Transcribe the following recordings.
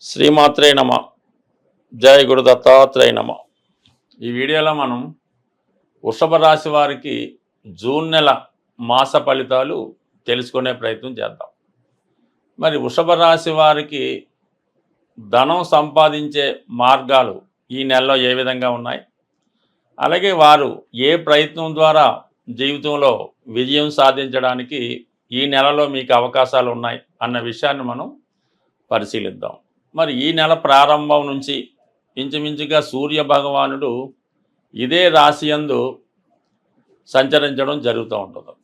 శ్రీమాత్రే నమ. జయ గురు దత్తాత్రేయ నమ. ఈ వీడియోలో మనం వృషభ రాశి వారికి జూన్ నెల మాస ఫలితాలు తెలుసుకునే ప్రయత్నం చేద్దాం. మరి వృషభ రాశి వారికి ధనం సంపాదించే మార్గాలు ఈ నెలలో ఏ విధంగా ఉన్నాయి, అలాగే వారు ఏ ప్రయత్నం ద్వారా జీవితంలో విజయం సాధించడానికి ఈ నెలలో మీకు అవకాశాలు ఉన్నాయి అన్న విషయాన్ని మనం పరిశీలిద్దాం. మరి ఈ నెల ప్రారంభం నుంచి ఇంచుమించుగా సూర్య భగవానుడు ఇదే రాశి యందు సంచరించడం జరుగుతూ ఉంటుంది.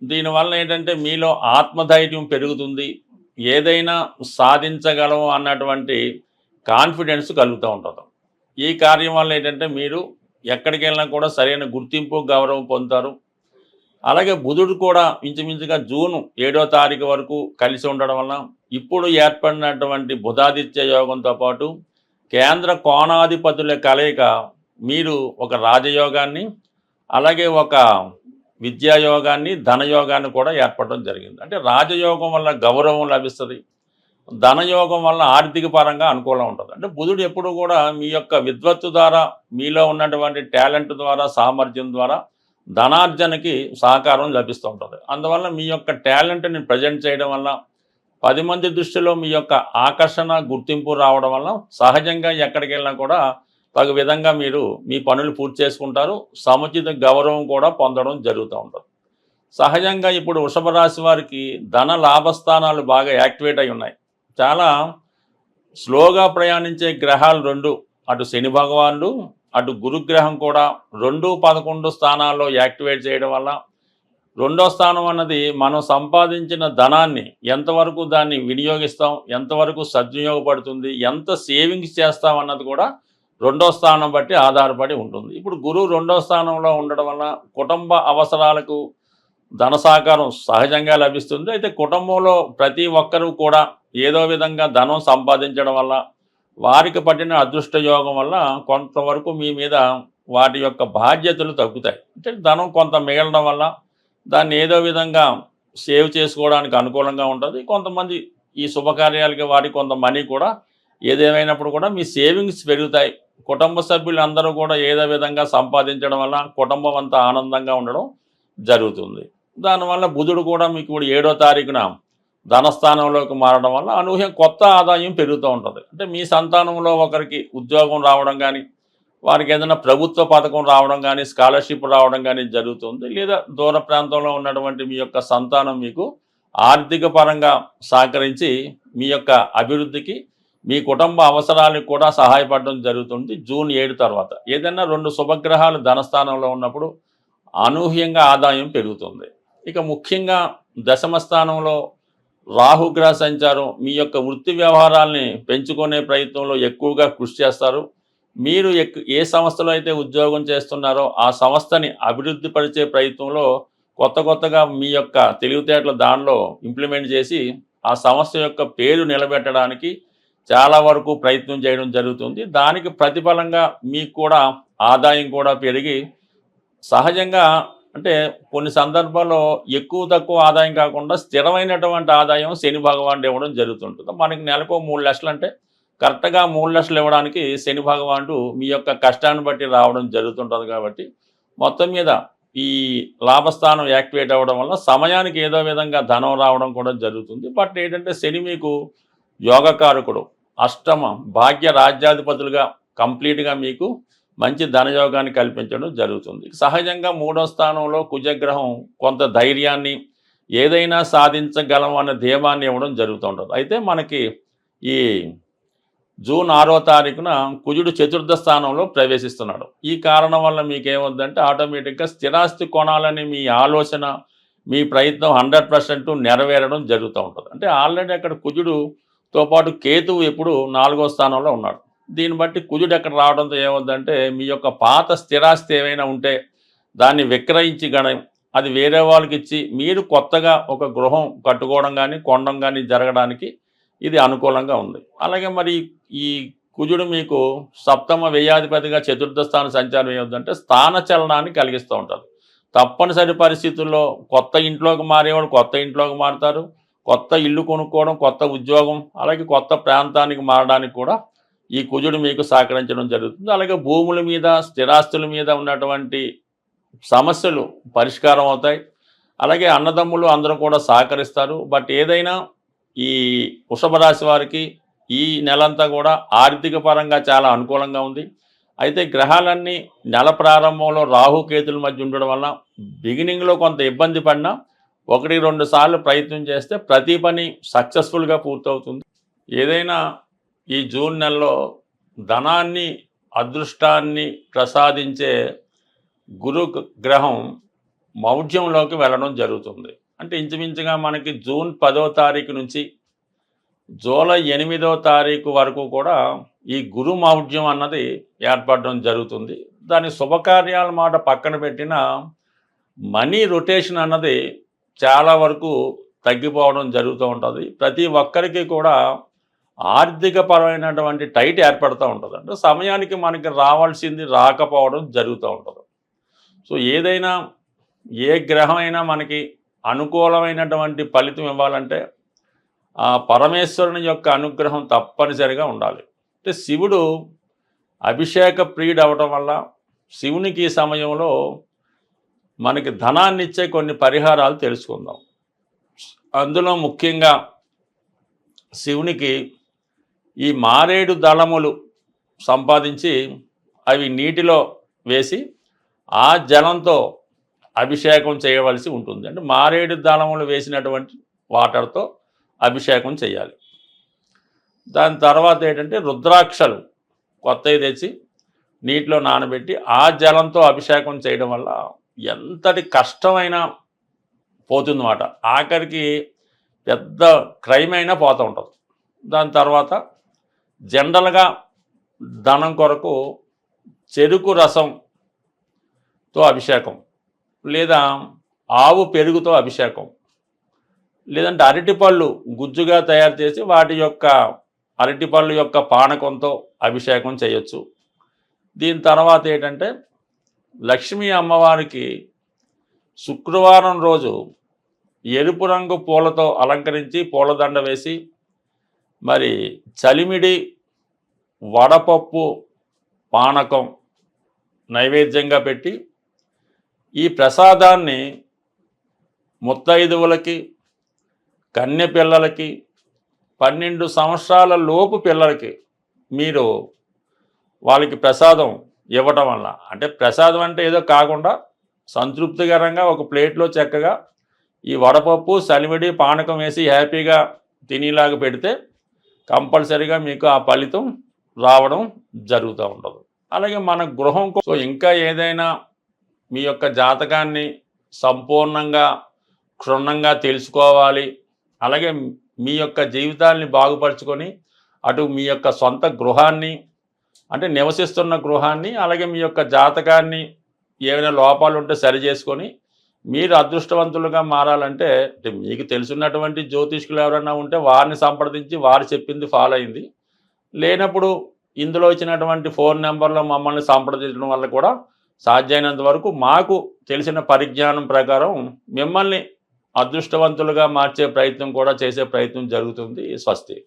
దీనివల్ల ఏంటంటే మీలో ఆత్మధైర్యం పెరుగుతుంది, ఏదైనా సాధించగలం అన్నటువంటి కాన్ఫిడెన్స్ కలుగుతూ ఉంటుంది. ఈ కార్యం వల్ల ఏంటంటే మీరు ఎక్కడికి వెళ్ళినా కూడా సరైన గుర్తింపు గౌరవం పొందుతారు. అలాగే బుధుడు కూడా ఇంచుమించుగా జూన్ 7వ తారీఖు వరకు కలిసి ఉండడం వల్ల ఇప్పుడు ఏర్పడినటువంటి బుధాదిత్య యోగంతో పాటు కేంద్ర కోణాధిపతుల కలయిక మీరు ఒక రాజయోగాన్ని, అలాగే ఒక విద్యాయోగాన్ని, ధనయోగాన్ని కూడా ఏర్పడడం జరిగింది. అంటే రాజయోగం వల్ల గౌరవం లభిస్తుంది, ధనయోగం వల్ల ఆర్థిక పరంగా అనుకూలం ఉంటుంది. అంటే బుధుడు ఎప్పుడు కూడా మీ యొక్క విద్వత్తు ద్వారా, మీలో ఉన్నటువంటి టాలెంట్ ద్వారా, సామర్థ్యం ద్వారా ధనార్జనకి సహకారం లభిస్తూ ఉంటుంది. అందువల్ల మీ యొక్క టాలెంట్ని ప్రజెంట్ చేయడం వల్ల 10 మంది దృష్టిలో మీ యొక్క ఆకర్షణ, గుర్తింపు రావడం వల్ల సహజంగా ఎక్కడికి వెళ్ళినా కూడా తగు విధంగా మీరు మీ పనులు పూర్తి చేసుకుంటారు. సముచిత గౌరవం కూడా పొందడం జరుగుతూ ఉంటుంది. సహజంగా ఇప్పుడు వృషభ రాశి వారికి ధన లాభస్థానాలు బాగా యాక్టివేట్ అయి ఉన్నాయి. చాలా స్లోగా ప్రయాణించే గ్రహాలు రెండు, అటు శని భగవానుడు, అటు గురుగ్రహం కూడా 2, 11 స్థానాల్లో యాక్టివేట్ చేయడం వల్ల రెండో స్థానం అన్నది మనం సంపాదించిన ధనాన్ని ఎంతవరకు దాన్ని వినియోగిస్తాం, ఎంతవరకు సద్వినియోగపడుతుంది, ఎంత సేవింగ్స్ చేస్తాం అన్నది కూడా రెండో స్థానం బట్టి ఆధారపడి ఉంటుంది. ఇప్పుడు గురువు రెండో స్థానంలో ఉండడం వల్ల కుటుంబ అవసరాలకు ధన సహకారం సహజంగా లభిస్తుంది. అయితే కుటుంబంలో ప్రతి ఒక్కరూ కూడా ఏదో విధంగా ధనం సంపాదించడం వల్ల, వారికి పట్టిన అదృష్ట యోగం వల్ల కొంతవరకు మీ మీద వాటి యొక్క బాధ్యతలు తగ్గుతాయి. అంటే ధనం కొంత మిగలడం వల్ల దాన్ని ఏదో విధంగా సేవ్ చేసుకోవడానికి అనుకూలంగా ఉంటుంది. కొంతమంది ఈ శుభకార్యాలకి వారికి కొంత మనీ కూడా ఏదేమైనప్పుడు కూడా మీ సేవింగ్స్ పెరుగుతాయి. కుటుంబ సభ్యులు అందరూ కూడా ఏదో విధంగా సంపాదించడం వల్ల కుటుంబం అంతా ఆనందంగా ఉండడం జరుగుతుంది. దానివల్ల బుధుడు కూడా మీకు 7వ తారీఖున ధనస్థానంలోకి మారడం వల్ల అనూహ్యం కొత్త ఆదాయం పెరుగుతూ ఉంటుంది. అంటే మీ సంతానంలో ఒకరికి ఉద్యోగం రావడం కానీ, వారికి ఏదైనా ప్రభుత్వ పథకం రావడం కానీ, స్కాలర్షిప్ రావడం కానీ జరుగుతుంది. లేదా దూర ప్రాంతంలో ఉన్నటువంటి మీ యొక్క సంతానం మీకు ఆర్థిక పరంగా సహకరించి మీ యొక్క అభివృద్ధికి, మీ కుటుంబ అవసరాలకు కూడా సహాయపడడం జరుగుతుంది. జూన్ 7 తర్వాత ఏదైనా 2 శుభగ్రహాలు ధనస్థానంలో ఉన్నప్పుడు అనూహ్యంగా ఆదాయం పెరుగుతుంది. ఇక ముఖ్యంగా దశమ స్థానంలో రాహుగ్రహ సంచారం మీ యొక్క వృత్తి వ్యవహారాల్ని పెంచుకునే ప్రయత్నంలో ఎక్కువగా కృషి చేస్తారు. మీరు ఏ సంస్థలో అయితే ఉద్యోగం చేస్తున్నారో ఆ సంస్థని అభివృద్ధి పరిచే ప్రయత్నంలో కొత్తగా మీ యొక్క తెలివితేటలు దానిలో ఇంప్లిమెంట్ చేసి ఆ సంస్థ యొక్క పేరు నిలబెట్టడానికి చాలా వరకు ప్రయత్నం చేయడం జరుగుతుంది. దానికి ప్రతిఫలంగా మీకు కూడా ఆదాయం కూడా పెరిగి సహజంగా అంటే కొన్ని సందర్భాల్లో ఎక్కువ తక్కువ ఆదాయం కాకుండా స్థిరమైనటువంటి ఆదాయం శని భగవానుడు ఇవ్వడం జరుగుతుంటుంది. మనకి నెలకు 3 లక్షలు అంటే కరెక్ట్గా 3 లక్షలు ఇవ్వడానికి శని భగవానుడు మీ యొక్క కష్టాన్ని బట్టి రావడం జరుగుతుంటుంది. కాబట్టి మొత్తం మీద ఈ లాభస్థానం యాక్టివేట్ అవ్వడం వల్ల సమయానికి ఏదో విధంగా ధనం రావడం కూడా జరుగుతుంది. బట్ ఏంటంటే శని మీకు యోగకారకుడు, అష్టమ భాగ్య రాజ్యాధిపతులుగా కంప్లీట్గా మీకు మంచి ధనయోగాన్ని కల్పించడం జరుగుతుంది. సహజంగా 3వ స్థానంలో కుజగ్రహం కొంత ధైర్యాన్ని, ఏదైనా సాధించగలం అన్న ధీమాన్ని ఇవ్వడం జరుగుతుంటుంది. అయితే మనకి ఈ జూన్ 6వ తారీఖున కుజుడు 4థ స్థానంలో ప్రవేశిస్తున్నాడు. ఈ కారణం వల్ల మీకేమవుతుందంటే ఆటోమేటిక్గా స్థిరాస్తి కొనాలని మీ ఆలోచన, మీ ప్రయత్నం 100% నెరవేరడం జరుగుతూ ఉంటుంది. అంటే ఆల్రెడీ అక్కడ కుజుడుతో పాటు కేతువు ఎప్పుడు 4వ స్థానంలో ఉన్నాడు. దీన్ని బట్టి కుజుడు ఎక్కడ రావడంతో ఏమవుతుందంటే మీ యొక్క పాత స్థిరాస్తి ఏమైనా ఉంటే దాన్ని విక్రయించి అది వేరే వాళ్ళకి ఇచ్చి మీరు కొత్తగా ఒక గృహం కట్టుకోవడం కానీ, కొనడం కానీ జరగడానికి ఇది అనుకూలంగా ఉంది. అలాగే మరి ఈ కుజుడు మీకు సప్తమ వ్యయాధిపతిగా 4థ స్థాన సంచారం ఏమవుతుందంటే స్థాన చలనాన్ని కలిగిస్తూ ఉంటారు. తప్పనిసరి పరిస్థితుల్లో కొత్త ఇంట్లోకి మారేవాడు కొత్త ఇంట్లోకి మారుతారు, కొత్త ఇల్లు కొనుక్కోవడం, కొత్త ఉద్యోగం, అలాగే కొత్త ప్రాంతానికి మారడానికి కూడా ఈ కుజుడు మీకు సహకరించడం జరుగుతుంది. అలాగే భూముల మీద, స్థిరాస్తుల మీద ఉన్నటువంటి సమస్యలు పరిష్కారం అవుతాయి. అలాగే అన్నదమ్ములు అందరూ కూడా సహకరిస్తారు. బట్ ఏదైనా ఈ వృషభ రాశి వారికి ఈ నెలంతా కూడా ఆర్థిక పరంగా చాలా అనుకూలంగా ఉంది. అయితే గ్రహాలన్నీ నెల ప్రారంభంలో రాహుకేతుల మధ్య ఉండడం వల్ల బిగినింగ్లో కొంత ఇబ్బంది పడినా 1-2 సార్లు ప్రయత్నం చేస్తే ప్రతి పని సక్సెస్ఫుల్గా పూర్తవుతుంది. ఏదైనా ఈ జూన్ నెలలో ధనాన్ని, అదృష్టాన్ని ప్రసాదించే గురు గ్రహం మౌఢ్యంలోకి వెళ్ళడం జరుగుతుంది. అంటే ఇంచుమించుగా మనకి జూన్ 10వ తారీఖు నుంచి జూలై 8వ తారీఖు వరకు కూడా ఈ గురు మౌఢ్యం అన్నది ఏర్పడడం జరుగుతుంది. దాని శుభకార్యాల మాట పక్కన పెట్టిన మనీ రొటేషన్ అన్నది చాలా వరకు తగ్గిపోవడం జరుగుతూ ఉంటుంది. ప్రతి ఒక్కరికి కూడా ఆర్థిక పరమైనటువంటి టైట్ ఏర్పడుతూ ఉంటుంది. అంటే సమయానికి మనకి రావాల్సింది రాకపోవడం జరుగుతూ ఉంటుంది. సో ఏదైనా ఏ గ్రహమైనా మనకి అనుకూలమైనటువంటి ఫలితం ఇవ్వాలంటే ఆ పరమేశ్వరుని యొక్క అనుగ్రహం తప్పనిసరిగా ఉండాలి. అంటే శివుడు అభిషేక ప్రియుడు అవడం వల్ల శివునికి ఈ సమయంలో మనకి ధనాన్ని ఇచ్చే కొన్ని పరిహారాలు తెలుసుకుందాం. అందులో ముఖ్యంగా శివునికి ఈ మారేడు దళములు సంపాదించి అవి నీటిలో వేసి ఆ జలంతో అభిషేకం చేయవలసి ఉంటుంది. అంటే మారేడు దళములు వేసినటువంటి వాటర్తో అభిషేకం చేయాలి. దాని తర్వాత ఏంటంటే రుద్రాక్షలు కొత్తవి తెచ్చి నీటిలో నానబెట్టి ఆ జలంతో అభిషేకం చేయడం వల్ల ఎంతటి కష్టమైనా పోతుందన్నమాట. ఆఖరికి పెద్ద క్రైమ్ అయినా పోతూ ఉంటుంది. దాని తర్వాత జనరల్గా ధనం కొరకు చెరుకు రసంతో అభిషేకం, లేదా ఆవు పెరుగుతో అభిషేకం, లేదంటే అరటిపళ్ళు గుజ్జుగా తయారు చేసి వాటి యొక్క అరటిపళ్ళు యొక్క పానకంతో అభిషేకం చేయొచ్చు. దీని తర్వాత ఏంటంటే లక్ష్మీ అమ్మవారికి శుక్రవారం రోజు ఎరుపు రంగు పూలతో అలంకరించి పూలదండ వేసి మరి చలిమిడి, వడపప్పు, పానకం నైవేద్యంగా పెట్టి ఈ ప్రసాదాన్ని ముత్తైదువులకి, కన్య పిల్లలకి, 12 సంవత్సరాల లోపు పిల్లలకి మీరు వాళ్ళకి ప్రసాదం ఇవ్వటం వల్ల, అంటే ప్రసాదం అంటే ఏదో కాకుండా సంతృప్తికరంగా ఒక ప్లేట్లో చక్కగా ఈ వడపప్పు, సలివిడి, పానకం వేసి హ్యాపీగా తినేలాగా పెడితే కంపల్సరీగా మీకు ఆ ఫలితం రావడం జరుగుతూ ఉంటుంది. అలాగే మన గృహం ఇంకా ఏదైనా మీ యొక్క జాతకాన్ని సంపూర్ణంగా క్షుణ్ణంగా తెలుసుకోవాలి, అలాగే మీ యొక్క జీవితాన్ని బాగుపరుచుకొని అటు మీ యొక్క సొంత గృహాన్ని, అంటే నివసిస్తున్న గృహాన్ని, అలాగే మీ యొక్క జాతకాన్ని ఏమైనా లోపాలు ఉంటే సరి చేసుకొని మీరు అదృష్టవంతులుగా మారాలంటే మీకు తెలుసున్నటువంటి జ్యోతిష్కులు ఎవరైనా ఉంటే వారిని సంప్రదించి వారు చెప్పింది ఫాలో అయింది. లేనప్పుడు ఇందులో ఇచ్చినటువంటి ఫోన్ నెంబర్లో మమ్మల్ని సంప్రదించడం వల్ల కూడా సాధ్యమైనంత వరకు మాకు తెలిసిన పరిజ్ఞానం ప్రకారం మిమ్మల్ని అదృష్టవంతులుగా మార్చే ప్రయత్నం కూడా చేసే ప్రయత్నం జరుగుతుంది. స్వస్తి.